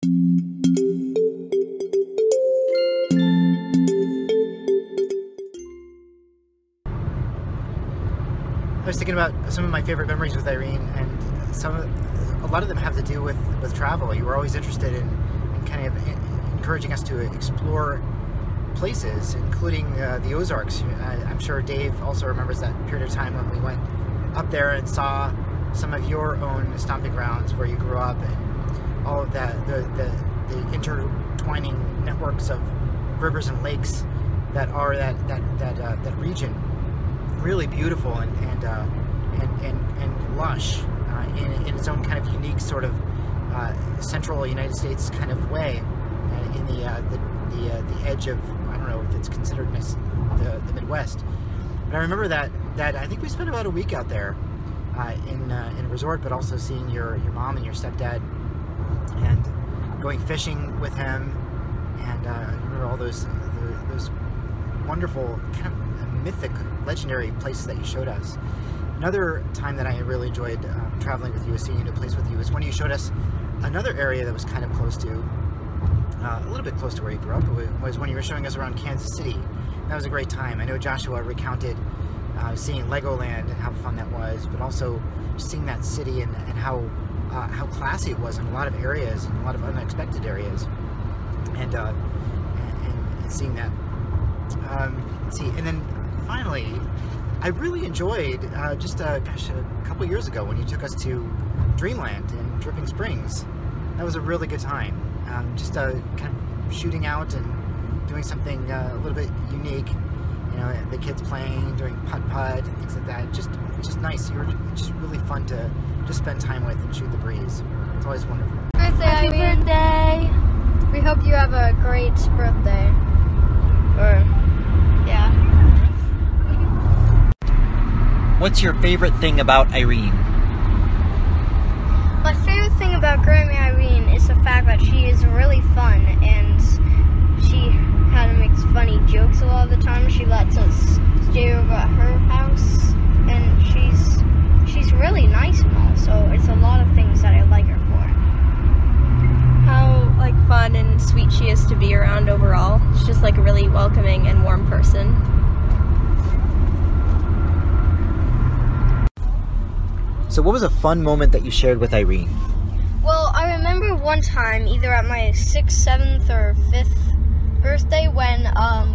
I was thinking about some of my favorite memories with Irene, and a lot of them have to do with travel. You were always interested in kind of encouraging us to explore places, including the Ozarks. I'm sure Dave also remembers that period of time when we went up there and saw some of your own stomping grounds where you grew up, and all of that, the intertwining networks of rivers and lakes that are that region. Really beautiful and lush in its own kind of unique sort of central United States kind of way, in the edge of, I don't know if it's considered the Midwest. But I remember that I think we spent about a week out there in a resort, but also seeing your mom and your stepdad and going fishing with him, and I remember all those wonderful kind of mythic, legendary places that you showed us. Another time that I really enjoyed traveling with you, seeing a new place with you, is when you showed us another area that was kind of close to, a little bit close to where you grew up. It was when you were showing us around Kansas City. That was a great time. I know Joshua recounted seeing Legoland and how fun that was, but also seeing that city and how classy it was in a lot of areas, in a lot of unexpected areas, and seeing that. And then finally, I really enjoyed just a couple years ago when you took us to Dreamland in Dripping Springs. That was a really good time. Just kind of shooting out and doing something a little bit unique. You know, the kids playing, doing putt-putt and things like that. Just nice. You were just really fun to just spend time with and shoot the breeze. It's always wonderful. Happy birthday! We hope you have a great birthday. Yeah. What's your favorite thing about Irene? My favorite thing about Grandma Irene is the fact that she is really fun, and she kind of makes funny jokes a lot of the time. She lets us stay over at her house, and she's really nice and all, so it's a lot of things that I like her for. How fun and sweet she is to be around overall. She's just a really welcoming and warm person. So what was a fun moment that you shared with Irene? Well, I remember one time, either at my 6th, 7th, or 5th birthday, when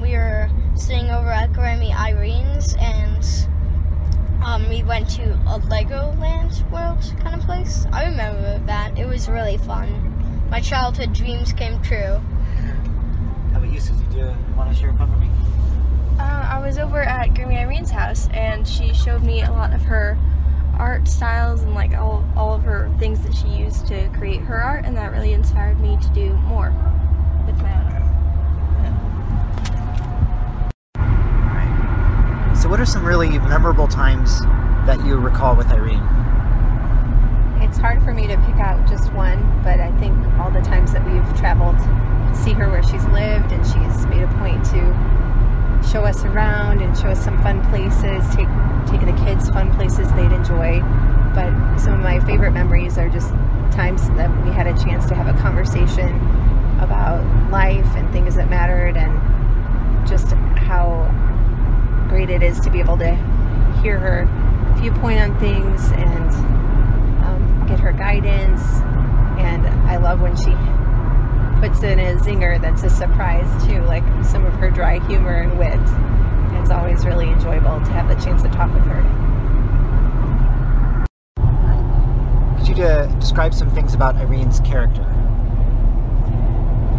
we were sitting over at Grandma Irene's, and we went to a Legoland World kind of place. I remember that. It was really fun. My childhood dreams came true. How about you, Susie? Do you want to share fun with me? I was over at Grandma Irene's house, and she showed me a lot of her art styles and all of her things that she used to create her art, and that really inspired me to do more with my own art. Alright. So what are some really memorable times that you recall with Irene? It's hard for me to pick out just one, but I think all the times that we've traveled to see her where she's lived, and she's made a point to show us around and show us some fun places, taking the kids fun places they'd enjoy. But some of my favorite memories are just times that we had a chance to have a conversation about life and things that mattered, and just how great it is to be able to hear her viewpoint on things and get her guidance. And I love when she puts in a zinger that's a surprise too, like some of her dry humor and wit. It's always really enjoyable to have the chance to talk with her. Could you describe some things about Irene's character?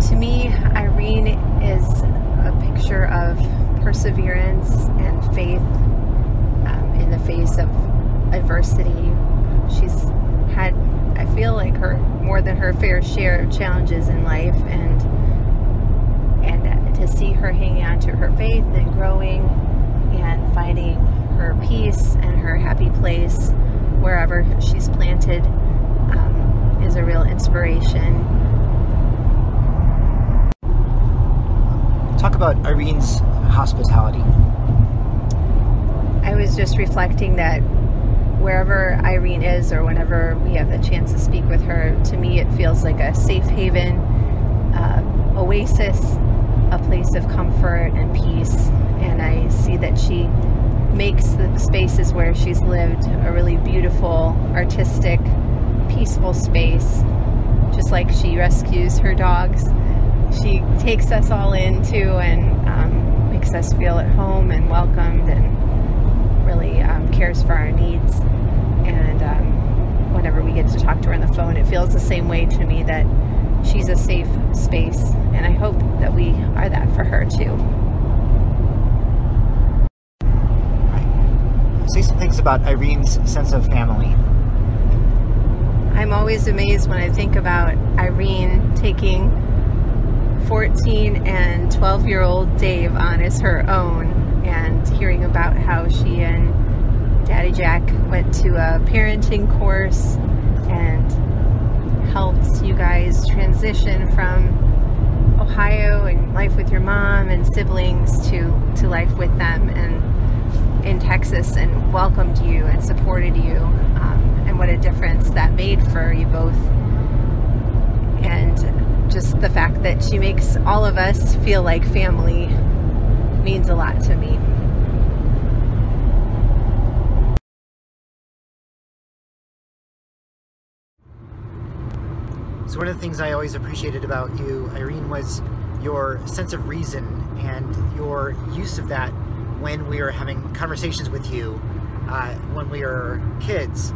To me, Irene is a picture of perseverance and faith in the face of adversity. She's had, I feel like, more than her fair share of challenges in life, and to see her hanging on to her faith and growing and finding her peace and her happy place wherever she's planted is a real inspiration. Talk about Irene's hospitality. I was just reflecting that wherever Irene is, or whenever we have the chance to speak with her, to me it feels like a safe haven, oasis, a place of comfort and peace. And I see that she makes the spaces where she's lived a really beautiful, artistic, peaceful space. Just like she rescues her dogs, she takes us all in too, and makes us feel at home and welcomed, and really cares for our needs. And whenever we get to talk to her on the phone, it feels the same way to me, that she's a safe space, and I hope that we are that for her too. Right. Say some things about Irene's sense of family. I'm always amazed when I think about Irene taking 14 and 12-year-old Dave on as her own, and hearing about how she and Daddy Jack went to a parenting course and helped you guys transition from Ohio and life with your mom and siblings to life with them and in Texas, and welcomed you and supported you, and what a difference that made for you both. And just the fact that she makes all of us feel like family means a lot to me. So one of the things I always appreciated about you, Irene, was your sense of reason and your use of that when we were having conversations with you when we were kids.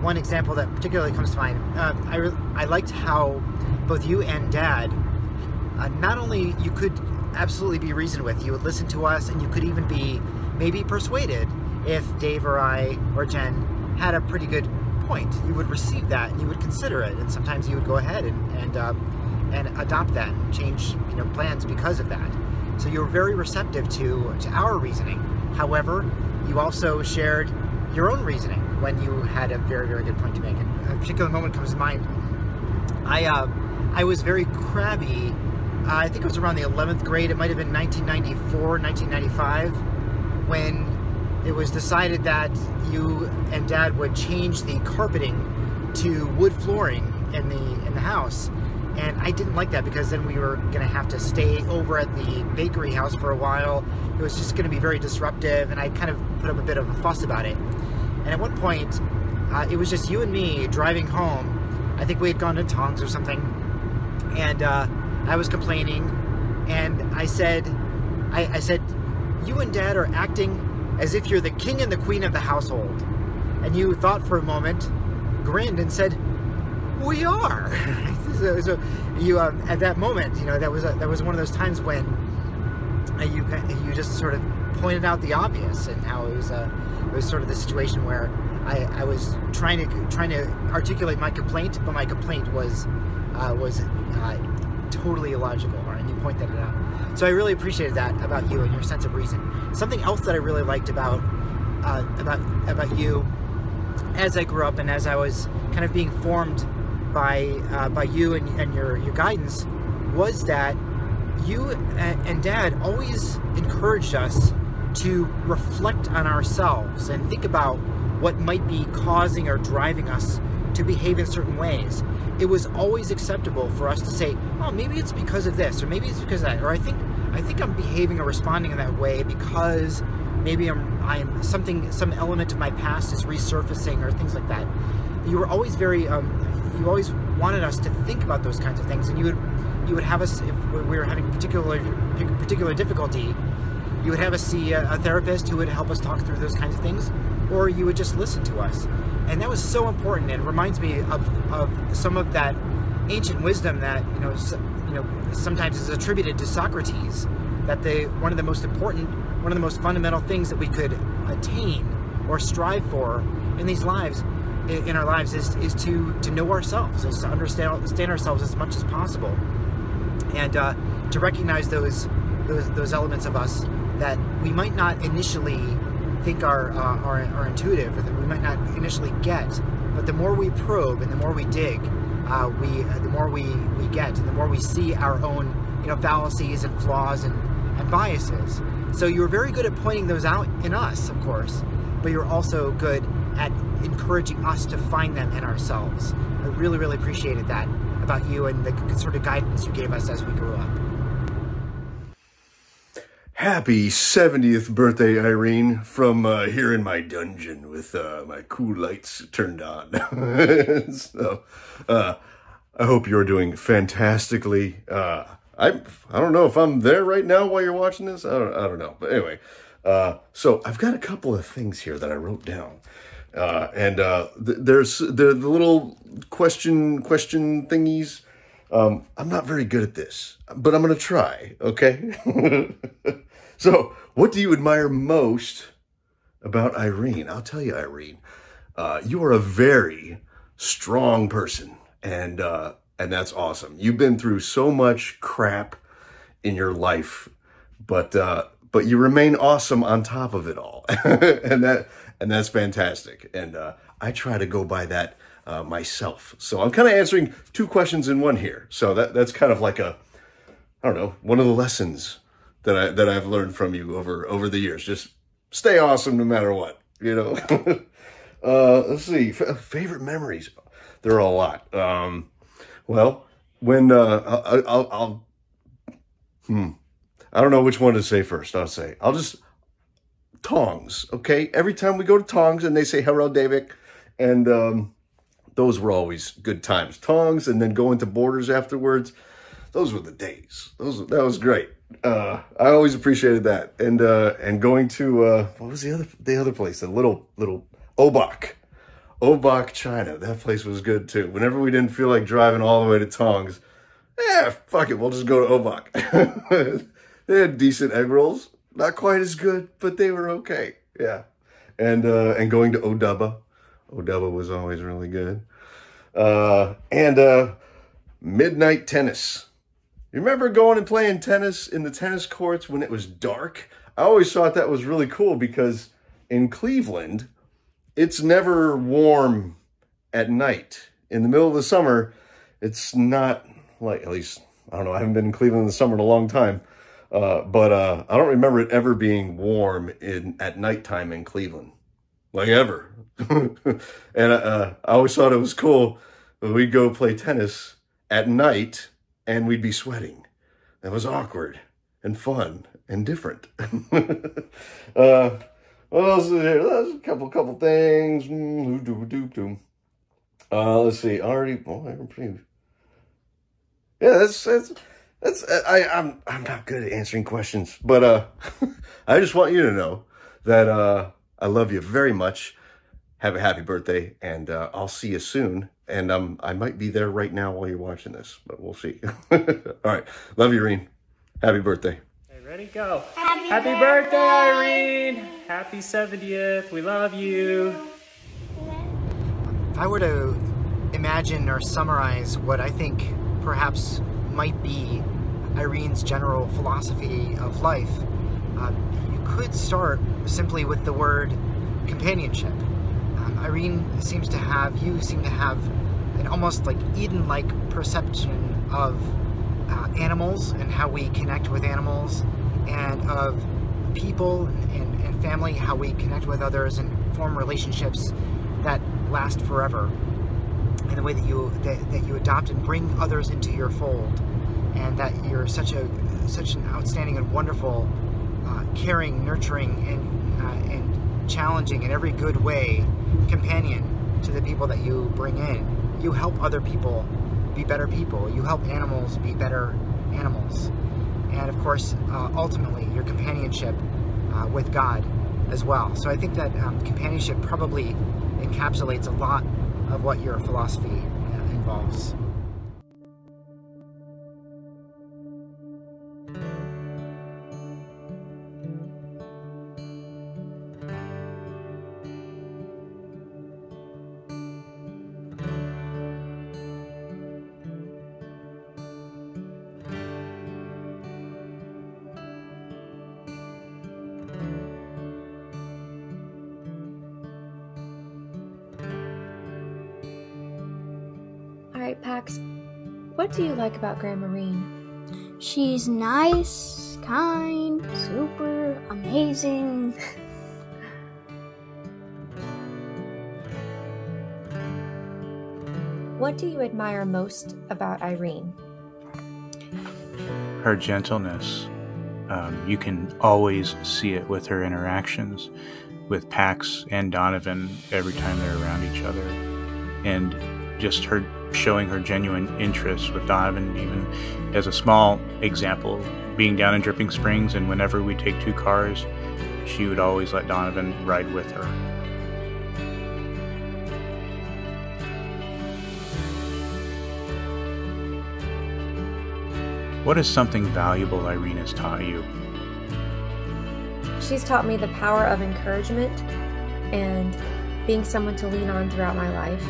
One example that particularly comes to mind, I liked how both you and Dad, not only you could absolutely be reasoned with, you would listen to us, and you could even be maybe persuaded if Dave or I or Jen had a pretty good point. You would receive that and you would consider it, and sometimes you would go ahead and adopt that and change plans because of that. So you were very receptive to our reasoning. However, you also shared your own reasoning when you had a very, very good point to make. And a particular moment comes to mind. I was very crabby. I think it was around the 11th grade. It might have been 1994, 1995, when it was decided that you and Dad would change the carpeting to wood flooring in the house. And I didn't like that, because then we were going to have to stay over at the bakery house for a while. It was just going to be very disruptive, and I kind of put up a bit of a fuss about it. And at one point, it was just you and me driving home. I think we had gone to Tongs or something, and I was complaining, and I said, you and Dad are acting as if you're the king and the queen of the household. And you thought for a moment, grinned, and said, we are. So you at that moment, that was one of those times when you just sort of pointed out the obvious, and how it was sort of the situation where I was trying to articulate my complaint, but my complaint was totally illogical, and you pointed it out. So I really appreciated that about you and your sense of reason. Something else that I really liked about you as I grew up, and as I was kind of being formed by you and your guidance, was that you and Dad always encouraged us to reflect on ourselves and think about what might be causing or driving us to behave in certain ways. It was always acceptable for us to say, oh, maybe it's because of this, or maybe it's because of that, or I think I'm behaving or responding in that way because maybe some element of my past is resurfacing, or things like that. You were always you always wanted us to think about those kinds of things, and you would have us, if we were having particular difficulty, you would have us see a therapist who would help us talk through those kinds of things, or you would just listen to us. And that was so important, and it reminds me of some of that ancient wisdom that sometimes is attributed to Socrates, that one of the most fundamental things that we could attain or strive for in our lives is to know ourselves, is to understand ourselves as much as possible, and to recognize those elements of us that we might not initially think are intuitive, or that we might not initially get, but the more we probe and the more we dig, the more we get, and the more we see our own fallacies and flaws and biases. So you were very good at pointing those out in us, of course, but you're also good at encouraging us to find them in ourselves. I really, really appreciated that about you and the sort of guidance you gave us as we grew up. Happy 70th birthday, Irene, from here in my dungeon with my cool lights turned on. So, I hope you're doing fantastically. I don't know if I'm there right now while you're watching this. I don't know. But anyway, so I've got a couple of things here that I wrote down. There's the little question thingies. I'm not very good at this, but I'm going to try, okay? So, what do you admire most about Irene? I'll tell you, Irene, you are a very strong person, and that's awesome. You've been through so much crap in your life, but you remain awesome on top of it all, and that's fantastic. And I try to go by that myself. So I'm kind of answering two questions in one here. So that's kind of like I don't know, one of the lessons that I've learned from you over the years. Just stay awesome no matter what, you know. Let's see, favorite memories. There are a lot. Well, when I don't know which one to say first. I'll just Tongs. Okay, every time we go to Tongs and they say hello, David, and those were always good times. Tongs, and then going to Borders afterwards. Those were the days. That was great. I always appreciated that. And going to what was the other place? The little Obak, China. That place was good too. Whenever we didn't feel like driving all the way to Tongs, fuck it, we'll just go to Obak. They had decent egg rolls. Not quite as good, but they were okay. Yeah. And going to Odubba. Odubba was always really good. And midnight tennis. You remember going and playing tennis in the tennis courts when it was dark? I always thought that was really cool because in Cleveland, it's never warm at night. In the middle of the summer, it's not like, at least, I don't know, I haven't been in Cleveland in the summer in a long time. But I don't remember it ever being warm at nighttime in Cleveland. Like ever. And I always thought it was cool when we'd go play tennis at night and we'd be sweating. That was awkward and fun and different. What else is there? There's a couple things. Let's see. I'm not good at answering questions, but I just want you to know that I love you very much. Have a happy birthday, and I'll see you soon. And I might be there right now while you're watching this, but we'll see. All right. Love you, Irene. Happy birthday. Okay, ready? Go. Happy birthday, Irene. Happy 70th. We love you. If I were to imagine or summarize what I think perhaps might be Irene's general philosophy of life, you could start simply with the word companionship. You seem to have an almost like Eden-like perception of animals and how we connect with animals, and of people and family, how we connect with others and form relationships that last forever, and the way that you adopt and bring others into your fold, and that you're such an outstanding and wonderful, caring, nurturing, and challenging in every good way companion to the people that you bring in. You help other people be better people. You help animals be better animals. And of course, ultimately, your companionship with God as well. So I think that companionship probably encapsulates a lot of what your philosophy involves. Alright, Pax, what do you like about Grandma Irene? She's nice, kind, super amazing. What do you admire most about Irene? Her gentleness. You can always see it with her interactions with Pax and Donovan every time they're around each other. And just her showing her genuine interest with Donovan, even as a small example, being down in Dripping Springs, and whenever we take 2 cars, she would always let Donovan ride with her. What is something valuable Irene has taught you? She's taught me the power of encouragement and being someone to lean on throughout my life.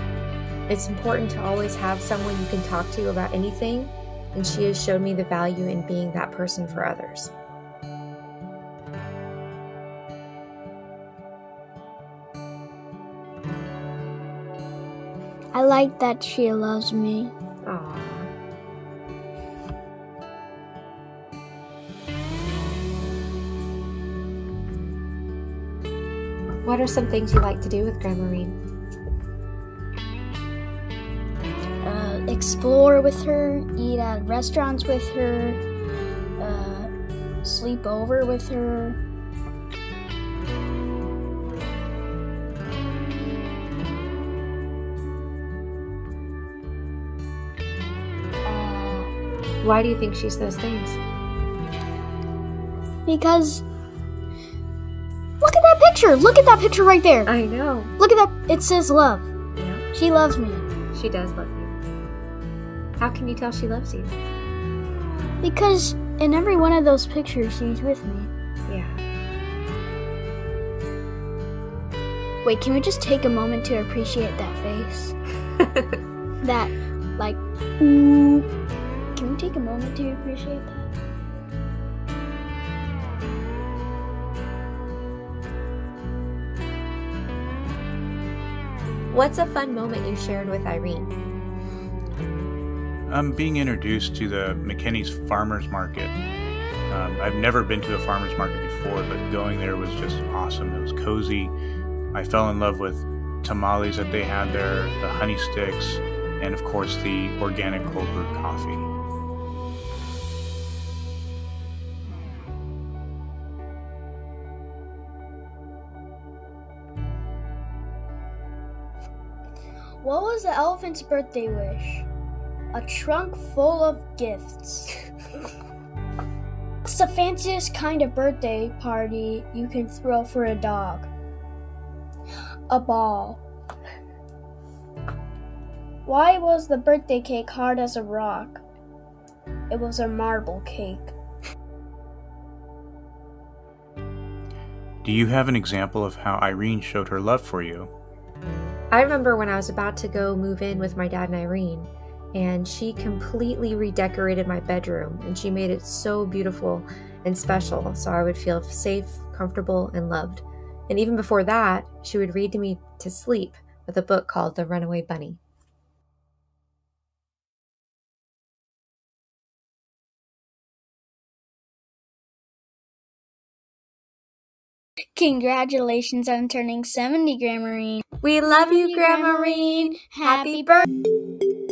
It's important to always have someone you can talk to about anything, and she has showed me the value in being that person for others. I like that she loves me. Aww. What are some things you like to do with Grandma Irene? Explore with her, eat at restaurants with her, sleep over with her. Why do you think she's those things? Because look at that picture! Look at that picture right there! I know. Look at that, it says love. Yeah, She loves me. she does love you. How can you tell she loves you? Because in every one of those pictures, she's with me. Yeah. Wait, can we just take a moment to appreciate that face? That, like, ooh. Can we take a moment to appreciate that? What's a fun moment you shared with Irene? Being introduced to the McKinney's Farmers Market. I've never been to a farmers market before, but going there was just awesome. It was cozy. I fell in love with tamales that they had there, the honey sticks, and of course the organic cold brew coffee. What was the elephant's birthday wish? A trunk full of gifts. It's the fanciest kind of birthday party you can throw for a dog. A ball. Why was the birthday cake hard as a rock? It was a marble cake. Do you have an example of how Irene showed her love for you? I remember when I was about to go move in with my dad and Irene, and she completely redecorated my bedroom, and she made it so beautiful and special so I would feel safe, comfortable, and loved. And even before that, she would read to me to sleep with a book called The Runaway Bunny. Congratulations on turning 70, Grandma Irene. We love you, Grandma Irene. Happy birthday.